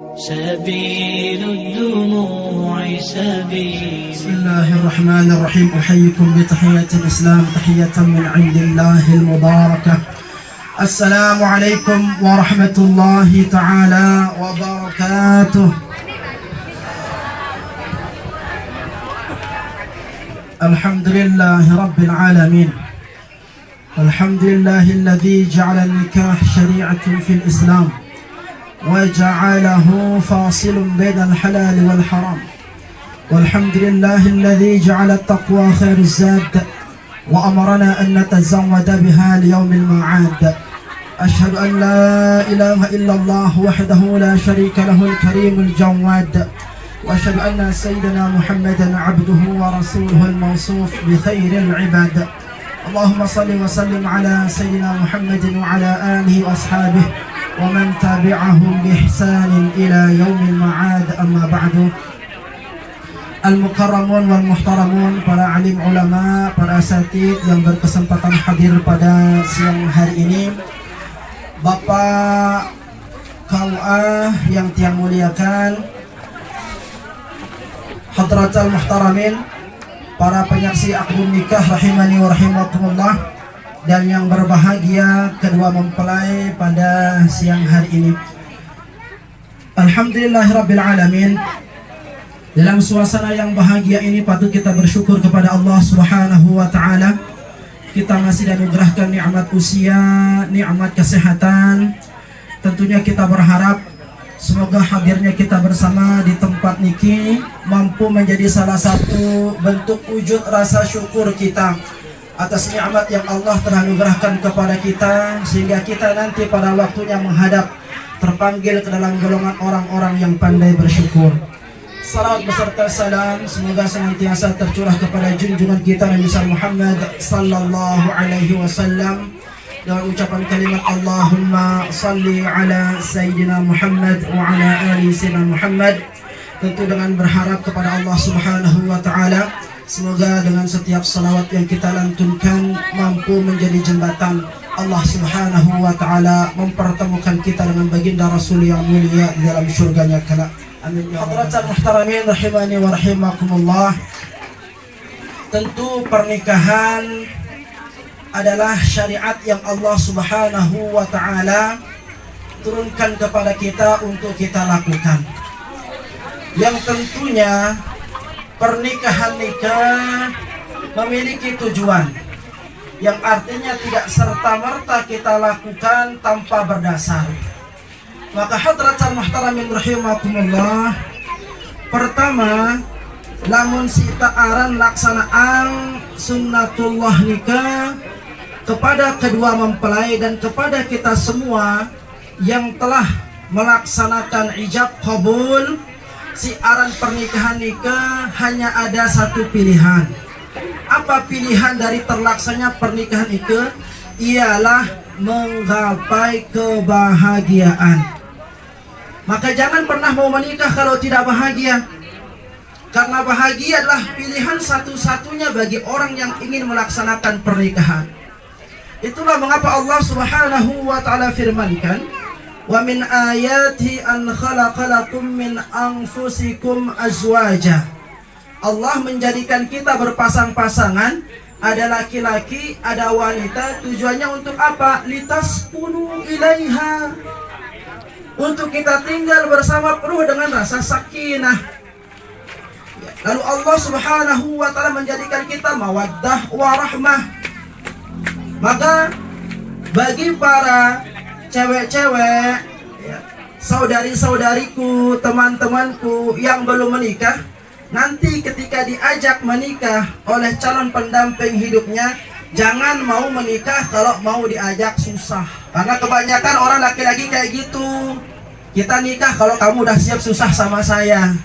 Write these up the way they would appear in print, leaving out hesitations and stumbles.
سبيل الدموع سبيل. بسم الله الرحمن الرحيم. أحييكم بتحية الإسلام، تحية من عند الله المباركة. السلام عليكم ورحمة الله تعالى وبركاته. الحمد لله رب العالمين. الحمد لله الذي جعل النكاح شريعة في الإسلام وجعله فاصل بين الحلال والحرام. والحمد لله الذي جعل التقوى خير الزاد وأمرنا أن نتزود بها ليوم المعاد. أشهد أن لا إله إلا الله وحده لا شريك له الكريم الجواد، وأشهد أن سيدنا محمدا عبده ورسوله الموصوف بخير العباد. اللهم صل وسلم على سيدنا محمد وعلى آله وأصحابه ومن tabi'ahum بإحسان إلى يوم المعاد. أما بعد. Al-Mukarramun wal Muhtaramun, para alim ulama, para asatid yang berkesempatan hadir pada siang hari ini, Bapak KUA yang tiang muliakan, Hadratal Muhtaramin, para penyaksi akdun nikah rahimani wa rahimakumullah, dan yang berbahagia kedua mempelai pada siang hari ini. Alhamdulillahirabbil alamin. Dalam suasana yang bahagia ini patut kita bersyukur kepada Allah Subhanahu wa taala. Kita masih dianugerahkan nikmat usia, nikmat kesehatan. Tentunya kita berharap semoga hadirnya kita bersama di tempat niki mampu menjadi salah satu bentuk wujud rasa syukur kita atas nikmat yang Allah telah anugerahkan kepada kita, sehingga kita nanti pada waktunya menghadap terpanggil ke dalam golongan orang-orang yang pandai bersyukur. Salawat beserta salam semoga senantiasa tercurah kepada junjungan kita Nabi Muhammad sallallahu alaihi wasallam dengan ucapan kalimat Allahumma salli ala Sayyidina Muhammad wa ala ali Sayyidina Muhammad. Tentu dengan berharap kepada Allah Subhanahu wa taala, semoga dengan setiap salawat yang kita lantunkan mampu menjadi jembatan Allah Subhanahu wa taala mempertemukan kita dengan baginda Rasul yang mulia di dalam syurganya kelak. Amin ya rabbal alamin. Muhtaramin rahimani wa rahimakumullah. Tentu pernikahan adalah syariat yang Allah Subhanahu wa taala turunkan kepada kita untuk kita lakukan. Yang tentunya pernikahan nikah memiliki tujuan yang artinya tidak serta-merta kita lakukan tanpa berdasar. Maka hadratan muhtaramin rahimakumullah, pertama, lamun sita aran laksanaan sunnatullah nikah kepada kedua mempelai dan kepada kita semua yang telah melaksanakan ijab qabul, si aran pernikahan nikah hanya ada satu pilihan. Apa pilihan dari terlaksananya pernikahan itu? Ialah menggapai kebahagiaan. Maka jangan pernah mau menikah kalau tidak bahagia, karena bahagia adalah pilihan satu-satunya bagi orang yang ingin melaksanakan pernikahan. Itulah mengapa Allah Subhanahu wa taala firmankan, wa min ayati an khalaqalakum min anfusikum azwaja. Allah menjadikan kita berpasang-pasangan, ada laki-laki, ada wanita. Tujuannya untuk apa? Litaskunu ilaiha, untuk kita tinggal bersama penuh dengan rasa sakinah. Lalu Allah Subhanahu wa taala menjadikan kita mawaddah warahmah. Maka bagi para cewek-cewek, saudari-saudariku, teman-temanku yang belum menikah, nanti ketika diajak menikah oleh calon pendamping hidupnya, jangan mau menikah kalau mau diajak susah. Karena kebanyakan orang laki-laki kayak gitu. Kita nikah kalau kamu udah siap susah sama saya.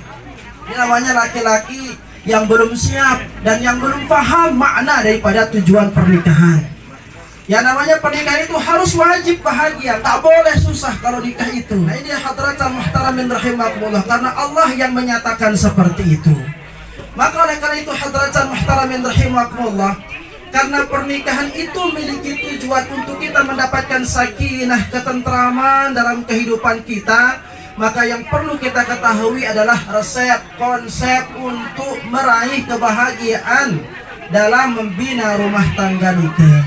Ini namanya laki-laki yang belum siap dan yang belum paham makna daripada tujuan pernikahan. Yang namanya pernikahan itu harus wajib bahagia, tak boleh susah kalau nikah itu. Nah ini hadratan muhtaramin rahimakumullah, karena Allah yang menyatakan seperti itu. Maka oleh karena itu hadratan muhtaramin rahimakumullah, karena pernikahan itu memiliki tujuan untuk kita mendapatkan sakinah, ketentraman dalam kehidupan kita, Maka yang perlu kita ketahui adalah resep, konsep untuk meraih kebahagiaan dalam membina rumah tangga nikah.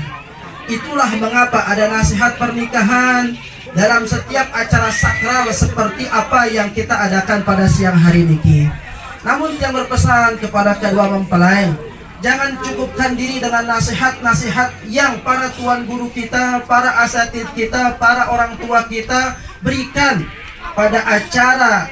Itulah mengapa ada nasihat pernikahan dalam setiap acara sakral seperti apa yang kita adakan pada siang hari ini. Namun yang berpesan kepada kedua mempelai, jangan cukupkan diri dengan nasihat-nasihat yang para tuan guru kita, para asatid kita, para orang tua kita berikan pada acara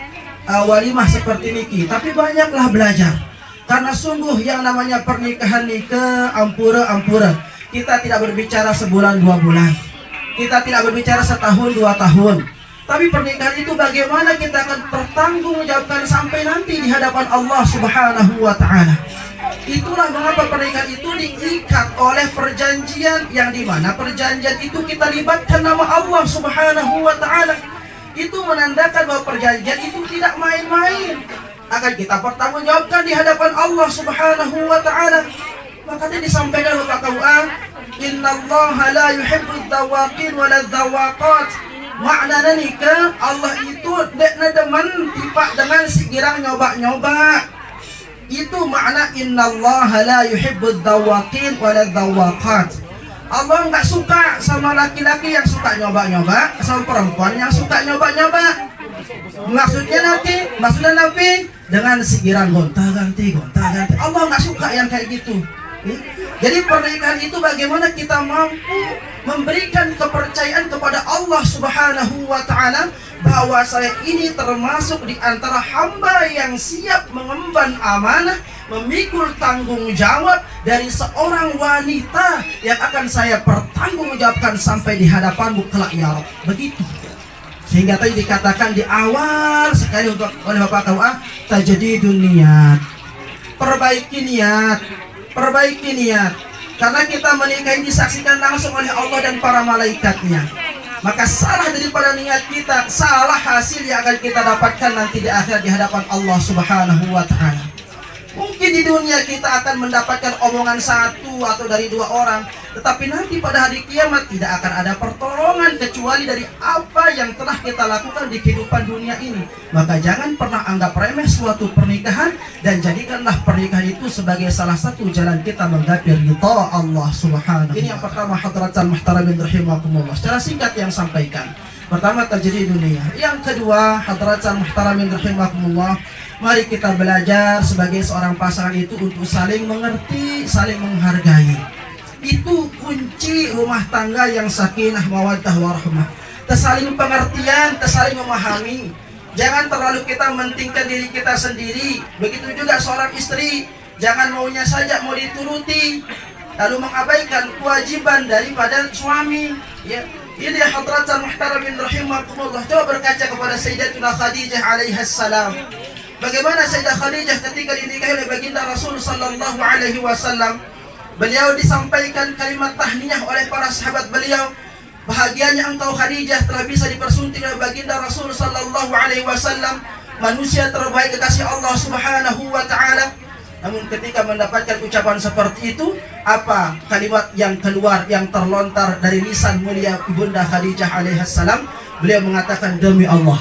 walimah seperti ini. Tapi banyaklah belajar, karena sungguh yang namanya pernikahan nikah ampura-ampura. Kita tidak berbicara sebulan 2 bulan, kita tidak berbicara setahun 2 tahun, tapi pernikahan itu bagaimana kita akan bertanggungjawabkan sampai nanti di hadapan Allah Subhanahu wa Ta'ala. Itulah mengapa pernikahan itu diikat oleh perjanjian, yang dimana perjanjian itu kita libatkan nama Allah Subhanahu wa Ta'ala. Itu menandakan bahwa perjanjian itu tidak main-main, akan kita pertanggungjawabkan di hadapan Allah Subhanahu wa Ta'ala. Makanya disampaikan oleh Pak KUA, innallaha la yuhibbudz dzawaqin walad dzawaqat. Maknanya nikah Allah itu dekna demen tipak dengan si girang nyoba-nyoba. Itu makna innallaha la yuhibbudz dzawaqin walad dzawaqat. Allah nggak suka sama laki-laki yang suka nyoba-nyoba, sama perempuan yang suka nyoba-nyoba. Maksudnya Nabi dengan sigiran gonta-ganti. Allah nggak suka yang kayak gitu. Jadi pernikahan itu bagaimana kita mampu memberikan kepercayaan kepada Allah Subhanahu wa Ta'ala bahwa saya ini termasuk di antara hamba yang siap mengemban amanah, memikul tanggung jawab dari seorang wanita yang akan saya pertanggungjawabkan sampai di hadapanmu kelak ya Rabb. Begitu. Sehingga tadi dikatakan di awal sekali oleh Bapak KUA, tajdidun niat. Perbaiki niat. Karena kita menikah ini disaksikan langsung oleh Allah dan para malaikatnya. Maka salah daripada niat kita, salah hasil yang akan kita dapatkan nanti di akhirat di hadapan Allah Subhanahu wa Ta'ala. Mungkin di dunia kita akan mendapatkan omongan 1 atau dari 2 orang, tetapi nanti pada hari kiamat tidak akan ada pertolongan kecuali dari apa yang telah kita lakukan di kehidupan dunia ini. Maka jangan pernah anggap remeh suatu pernikahan, dan jadikanlah pernikahan itu sebagai salah satu jalan kita menggapai ridha Allah Subhanahu. Ini yang pertama, hadratan muhtaramin rahimakumullah. Secara singkat yang sampaikan. Pertama, terjadi dunia. Yang kedua, hadratan muhtaramin rahimakumullah, mari kita belajar sebagai seorang pasangan itu untuk saling mengerti, saling menghargai. Itu kunci rumah tangga yang sakinah, mawaddah, warahmah. Tersaling pengertian, tersaling memahami. Jangan terlalu kita mementingkan diri kita sendiri. Begitu juga seorang istri, jangan maunya saja mau dituruti, lalu mengabaikan kewajiban daripada suami. Ya, ini hadratan muhtaramin rahimakumullah. Coba berkaca kepada Sayyidatuna Khadijah alaihassalam. Bagaimana Sayyidah Khadijah ketika dinikahi oleh baginda Rasul sallallahu alaihi wasallam. Beliau disampaikan kalimat tahniyah oleh para sahabat beliau. Bahagianya engkau Khadijah telah bisa dipersunting oleh baginda Rasul sallallahu alaihi wasallam, manusia terbaik kekasih Allah Subhanahu wa Ta'ala. Namun ketika mendapatkan ucapan seperti itu, apa kalimat yang keluar, yang terlontar dari lisan mulia ibunda Khadijah alaihissalam? Beliau mengatakan, demi Allah,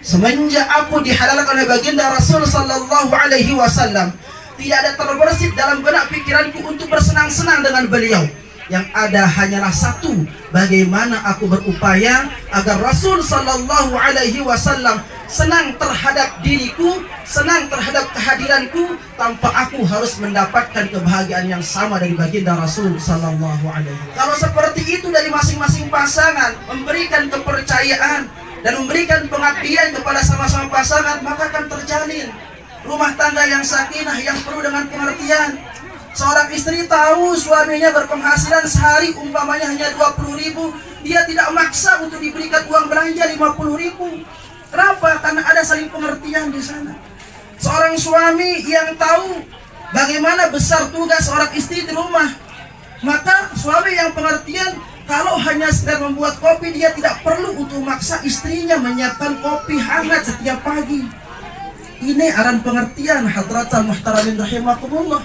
semenjak aku dihalalkan oleh baginda Rasul sallallahu alaihi wasallam, tidak ada terbersit dalam benak pikiranku untuk bersenang-senang dengan beliau. Yang ada hanyalah satu, bagaimana aku berupaya agar Rasul sallallahu alaihi wasallam senang terhadap diriku, senang terhadap kehadiranku, tanpa aku harus mendapatkan kebahagiaan yang sama dari baginda Rasul sallallahu alaihi wasallam. Kalau seperti itu dari masing-masing pasangan memberikan kepercayaan dan memberikan pengabdian kepada sama-sama pasangan, maka akan terjalin rumah tangga yang sakinah, yang penuh dengan pengertian. Seorang istri tahu suaminya berpenghasilan sehari umpamanya hanya 20.000, dia tidak maksa untuk diberikan uang belanja 50.000. Kenapa? Karena ada saling pengertian di sana. Seorang suami yang tahu bagaimana besar tugas seorang istri di rumah, maka suami yang pengertian, kalau hanya sekedar membuat kopi, dia tidak perlu untuk maksa istrinya menyiapkan kopi hangat setiap pagi. Ini aran pengertian, hadratan muhtaramin rahimakumullah.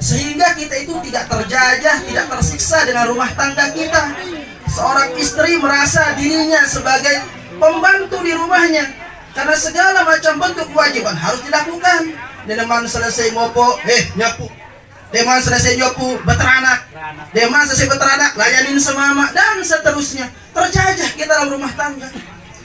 Sehingga kita itu tidak terjajah, tidak tersiksa dengan rumah tangga kita. Seorang istri merasa dirinya sebagai pembantu di rumahnya, Karena segala macam bentuk kewajiban harus dilakukan. Deman selesai ngopo, nyapu. Deman selesai nyapu, beteranak. Deman selesai beteranak, layanin semama dan seterusnya. Terjajah kita dalam rumah tangga.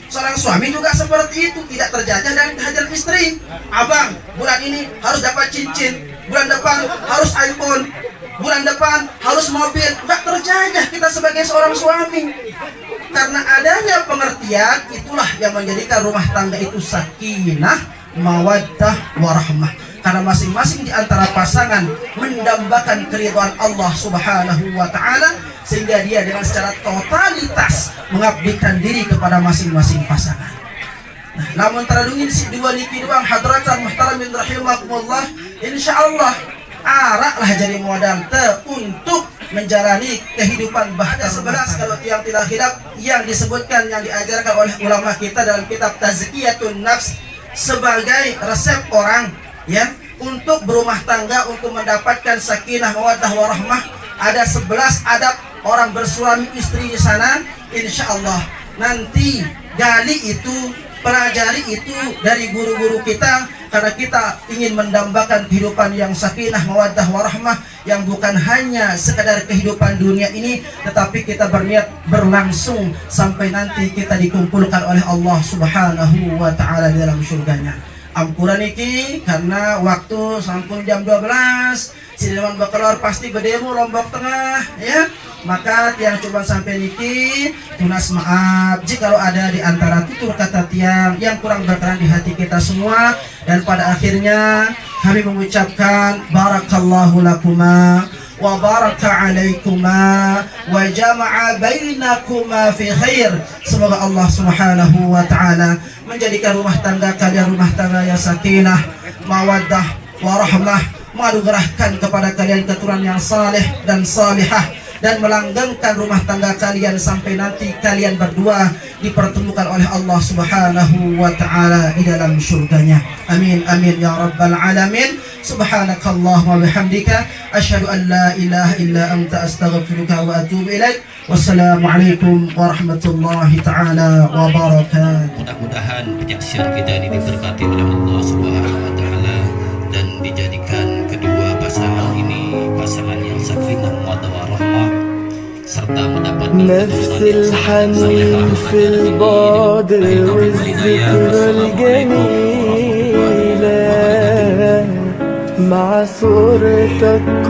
Seorang suami juga seperti itu, tidak terjajah dari hajar istri. Abang, bulan ini harus dapat cincin, bulan depan harus iPhone, bulan depan harus mobil. Enggak terjajah kita sebagai seorang suami. Karena adanya pengertian, itulah yang menjadikan rumah tangga itu sakinah, mawaddah, warahmah. Karena masing-masing di antara pasangan mendambakan keridhaan Allah Subhanahu wa taala, sehingga dia dengan secara totalitas mengabdikan diri kepada masing-masing pasangan. Nah, namun teradungin si dua niki doang hadratan muhtaramin rahimakumullah, insyaallah araklah jadi modal untuk menjalani kehidupan bahda 11 kalau tiang tidak hilap yang disebutkan, yang diajarkan oleh ulama kita dalam kitab Tazkiyatun Nafs sebagai resep orang ya untuk berumah tangga, untuk mendapatkan sakinah mawaddah warahmah. Ada 11 adab orang bersuami istri di sana. Insyaallah nanti gali itu, pelajari itu dari guru-guru kita, karena kita ingin mendambakan kehidupan yang sakinah mawaddah warahmah, yang bukan hanya sekadar kehidupan dunia ini, tetapi kita berniat berlangsung sampai nanti kita dikumpulkan oleh Allah Subhanahu wa taala di dalam surganya. Ampuran iki karena waktu sampun jam 12, si dewan bakal pasti bedemu Lombok Tengah ya. Maka tiang coba sampai niki tunas maaf jika ada di antara tutur kata tiang yang kurang berkenan di hati kita semua, dan pada akhirnya kami mengucapkan barakallahu lakuma wa baraka alaikuma wa jama'a bainakuma fi khair. Semoga Allah Subhanahu wa taala menjadikan rumah tangga kalian rumah tangga yang sakinah, mawaddah, warahmah, menganugerahkan kepada kalian keturunan yang saleh dan salihah, dan melanggengkan rumah tangga kalian sampai nanti kalian berdua dipertemukan oleh Allah Subhanahu wa taala di dalam surganya. Amin amin ya rabbal alamin. Subhanakallahumma bihamdika asyhadu an la ilaha illa anta astaghfiruka wa atubu ilaik. Wassalamualaikum warahmatullahi taala wabarakatuh. Mudah-mudahan penyaksian kita ini diberkati oleh Allah Subhanahu wa taala dan dijadikan kedua pasangan ini pasangan yang sakinah mawaddah warahmah, serta mendapat نفس الحنين في البعد والذكرى الجميلة مع صورتك.